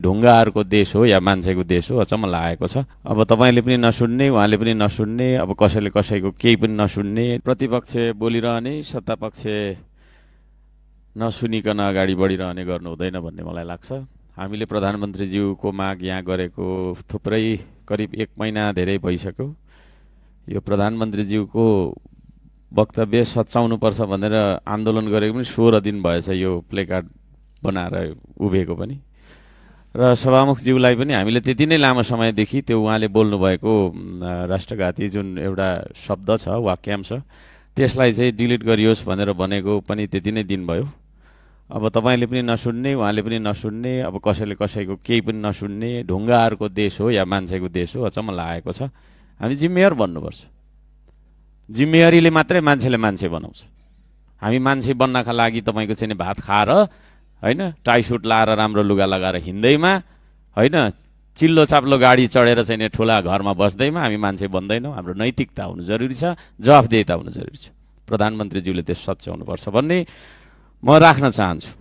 ढुङ्गाहरूको देश हो या मान्छेको देश हो अचम्म लागेको छ। अब तपाईँले पनि नसुन्ने, उहाँले पनि नसुन्ने, अब कसैले कसैको केही पनि नसुन्ने, प्रतिपक्ष बोलिरहने, सत्तापक्ष नसुनिकन अगाडि बढिरहने गर्नु हुँदैन भन्ने मलाई लाग्छ। हामीले प्रधानमन्त्रीज्यूको माग यहाँ गरेको थुप्रै करिब 1 महिना धेरै भइसक्यो। यो प्रधानमन्त्रीज्यूको वक्तव्य सच्याउनुपर्छ भनेर आन्दोलन गरेको पनि 16 दिन भएछ, यो प्लेकार्ड बनाएर उभिएको पनि। र सभामुखज्यूलाई पनि हामीले त्यति नै लामो समयदेखि त्यो उहाँले बोल्नुभएको राष्ट्रघाती जुन एउटा शब्द छ, वाक्यांश, त्यसलाई चाहिँ डिलिट गरियोस् भनेर भनेको पनि त्यति नै दिन भयो। अब तपाईँले पनि नसुन्ने, उहाँले पनि नसुन्ने, अब कसैले कसैको केही पनि नसुन्ने, ढुङ्गाहरूको देश हो या मान्छेको देश हो अचम्म लागेको छ। हामी जिम्मेवार बन्नुपर्छ। जिम्मेवारीले मात्रै मान्छेले मान्छे बनाउँछ। हामी मान्छे बन्नका लागि तपाईँको चाहिँ भात खाएर होइन, टाई सुट लाएर राम्रो लुगा लगाएर हिँड्दैमा होइन, चिल्लो चाप्लो गाडी चढेर चाहिँ ठुला घरमा बस्दैमा हामी मान्छे बन्दैनौँ। हाम्रो नैतिकता हुनु जरुरी छ, जवाफदेहिता हुनु जरुरी छ। प्रधानमन्त्रीज्यूले त्यस सच्याउनुपर्छ भन्ने म राख्न चाहन्छु।